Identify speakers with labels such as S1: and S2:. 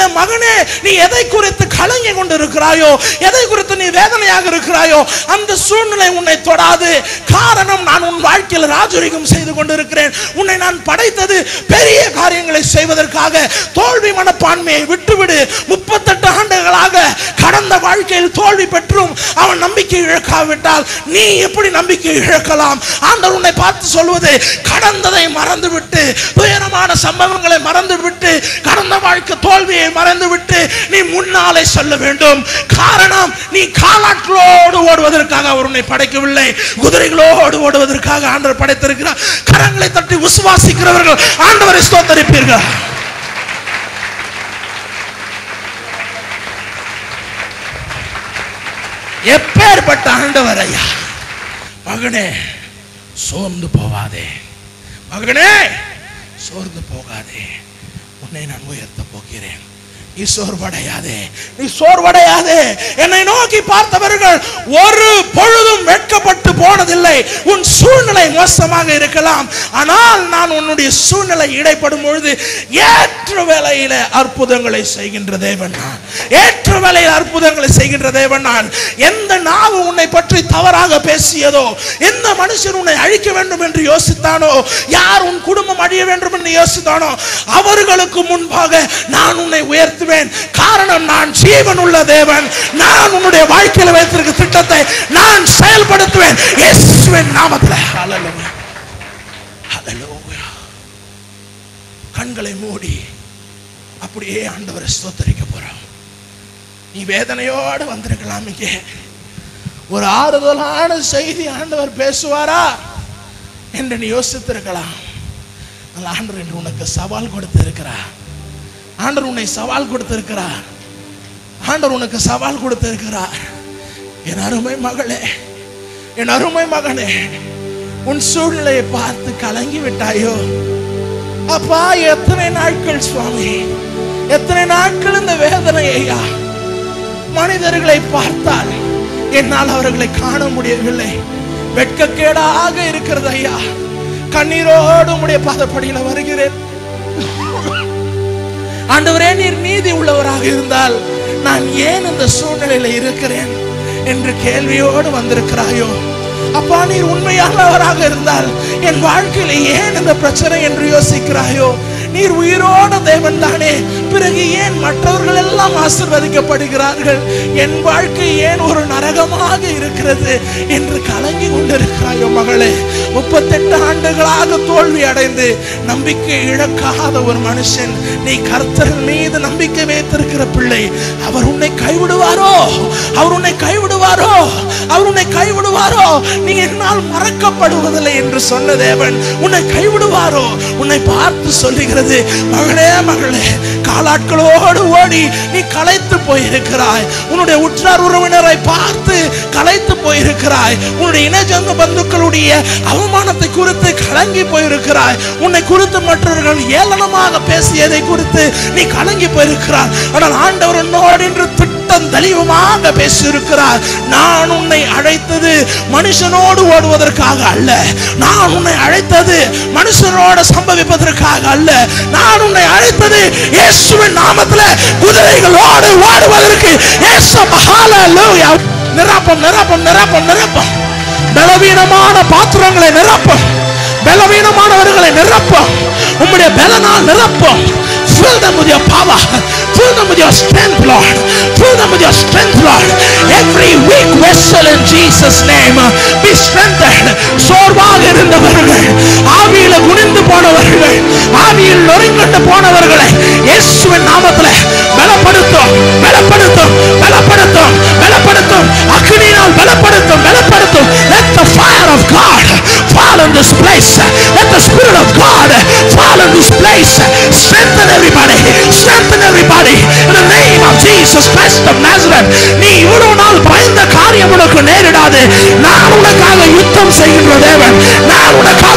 S1: சூழ்நிலையில மகனே நீ எதை குறித்து கலங்கி கொண்டு இருக்கிறாயோ, எதை குறித்து நீ வேதனையாக இருக்கிறாயோ, அந்த சூழ்நிலை உன்னை தொடாது. காரணம், நான் உன் வாழ்க்கையில் ராஜரிகம் செய்து கொண்டிருக்கிறேன். உன்னை நான் படைத்தது பெரிய காரியங்களை செய்வதற்காக. தோல்வி மனப்பான்மையை விட்டுவிடு. 38 ஆண்டுகளாக கடந்த வாழ்க்கையில் தோல்வி பெற்றும் அவன் நம்பிக்கை இழக்காவிட்டால் நீ எப்படி நம்பிக்கை இழக்கலாம்? ஆண்டவர் உன்னை பார்த்து சொல்வது, கடந்ததை மறந்துவிட்டு, துயரமான சம்பவங்களை மறந்துவிட்டு, கடந்த வாழ்க்கை தோல்வியை மறந்துவிட்டு நீ முன்னாலே செல்ல வேண்டும். காரணம், நீ காலாட்களோடு ஓடுவதற்காக அவர் உன்னை படைக்கவில்லை, குதிரைகளோடு ஓடுவதற்காக ஆண்டவர் படைத்திருக்கிறார். கரங்களை தட்டி விசுவாசிக்கிறவர்கள் ஆண்டவரை ஸ்தோத்தரிப்பீர்கள். எப்பேற்பட்ட ஆண்டவர் ஐயா! மகனே சோர்ந்து போகாதே, மகனே சோர்ந்து போகாதே, உன்னை நான் உயர்த்த போகிறேன். நீ சோர்வடையாதே, நீ சோர்வடையாதே. என்னை நோக்கி பார்த்தவர்கள் ஒரு பொழுதும் வெட்கப்பட்டு போனதில்லை. உன் சூழ்நிலை மோசமாக இருக்கலாம், ஆனால் நான் உன்னுடைய சூழ்நிலை இடைப்படும் பொழுது ஏற்ற வேளையில அற்புதங்களை செய்கின்ற தேவன் நான். ஏற்ற வேளையில் அற்புதங்களை செய்கின்ற தேவன் நான். எந்த நாவு உன்னை பற்றி தவறாக பேசியதோ, எந்த மனுஷன் உன்னை அழிக்க வேண்டும் என்று யோசித்தானோ, யார் உன் குடும்பம் அழிய வேண்டும் என்று யோசித்தானோ, அவர்களுக்கு முன்பாக நான் உன்னை உயர்த்துவேன். காரணம், நான் ஜீவன் உள்ள தேவன். நான் உன்னுடைய வாழ்க்கையில் வைத்திருக்கிற திட்டத்தை நான் செயல்படுத்துவேன் இயேசுவின் நாமத்தில். ஹல்லேலூயா, ஹல்லேலூயா. கண்களை மூடி அப்படியே ஆண்டவரை ஸ்தோத்திரிக்க போறோம். நீ வேதனையோடு வந்திருக்கலாம், இங்கே ஒரு ஆறுதலான செய்தி ஆண்டவர் பேசுவாரா என்று நீ யோசித்திருக்கலாம். ஆண்டவர் என்று உனக்கு சவால் கொடுத்திருக்கிறார். ஆண்டவர் உன்னை சவால் கொடுத்திருக்கிறார். ஆண்டவர் உனக்கு சவால் கொடுத்திருக்கிறார். என் அருமை மகளே, என் அருமை மகனே, உன் சூழ்நிலையை பார்த்து கலங்கி விட்டாயோ? அப்பா, எத்தனை நாட்கள் சுவாமி, எத்தனை நாட்கள் இந்த வேதனை ஐயா. மனிதர்களை பார்த்தால் என்னால் அவர்களை காண முடியவில்லை. வெட்கக்கேடாக இருக்கிறது ஐயா. கண்ணீரோடு உம்முடைய பாதப்படியில் வருகிறேன். ஆண்டவரே, நீர் நீதி உள்ளவராக இருந்தால் நான் ஏன் இந்த சூழ்நிலையில இருக்கிறேன் என்று கேள்வியோடு வந்திருக்கிறாயோ? அப்பா, நீர் உண்மையானவராக இருந்தால் என் வாழ்க்கையில ஏன் இந்த பிரச்சனை என்று யோசிக்கிறாயோ? நீர் உயிரோட தேவன் தானே, பிறகு ஏன் மற்றவர்கள் எல்லாம் ஆசீர்வதிக்கப்படுகிறார்கள், என் வாழ்க்கை ஏன் ஒரு நரகமாக இருக்கிறது என்று கலங்கி கொண்டிருக்கிறாயோ? மகளே, 38 ஆண்டுகளாக தோல்வி அடைந்து நம்பிக்கை இழக்காத ஒரு மனுஷன், நீ கர்த்தர் மீது நம்பிக்கை வைத்திருக்கிற பிள்ளை, அவர் உன்னை கைவிடுவாரோ? அவர் உன்னை கைவிடுவாரோ? அவர் உன்னை கைவிடுவாரோ? நீ என்னால் மறக்கப்படுவதில்லை என்று சொன்ன தேவன் உன்னை கைவிடுவாரோ? உன்னை பார்த்து சொல்லுகிறது, மகளே, மகளே, காலாட்களோடு ஓடி நீ களைத்து போயிருக்கிறாய். உன்னுடைய உற்றார் உறவினரை பார்த்து களைத்து போயிருக்கிறாய். உன்னுடைய இனஜங்க பந்துக்களுடைய அவமானத்தை குறித்து கலங்கி போயிருக்கிறாய். உன்னை குறித்து மற்றவர்கள் ஏளனமாக பேசியதை குறித்து நீ கலங்கி போயிருக்கிறாய். ஆனால் ஆண்டவர் உன்னோடு என்று திட்டம் தெளிவுமாக பேசியிருக்கிறார். நான் உன்னை அழைத்தது மனுஷனோடு ஓடுவதற்காக அல்ல. நான் உன்னை அழைத்தது மனுஷனோடு சம்பவிப்பதற்காக அல்ல. நான் உன்னை அழைத்தது இயேசுவின் நாமத்தில் குதிரைகளோடு ஓடுவதற்கு. ஹல்லேலூயா. நிரப்பம், நிரப்பம், நிரப்பம், நிரப்பம். பலவீனமான பாத்திரங்களை நிரப்பம். பலவீனமானவர்களை நிரப்பம். உம்முடைய பலனால் நிரப்பம். Fill them with your power. Fill them with your strength, Lord. Fill them with your strength, Lord. Every weak vessel in Jesus' name be strengthened. சோர்வாக இருந்தவர்கள், ஆவியில குனிந்து போனவர்கள், ஆவியில் நொறுங்கண்டு போனவர்களை இயேசுவின் நாமத்தில் பலப்படுத்தும், பலப்படுத்தும், பலப்படுத்தும், பலப்படுத்தும். அக்கினியால் பலப்படுத்தும், பலப்படுத்தும். Let the fire of God fall in this place. Let the Spirit of God fall in this place. Strengthen everybody. Strengthen everybody. In the name of Jesus Christ of Nazareth. நீ இவ்வளவு நாள் பயந்த காரியம் உனக்கு நேரிடாது. நான் உனக்காக யுத்தம் செய்கின்ற தேவன். நான் உனக்காக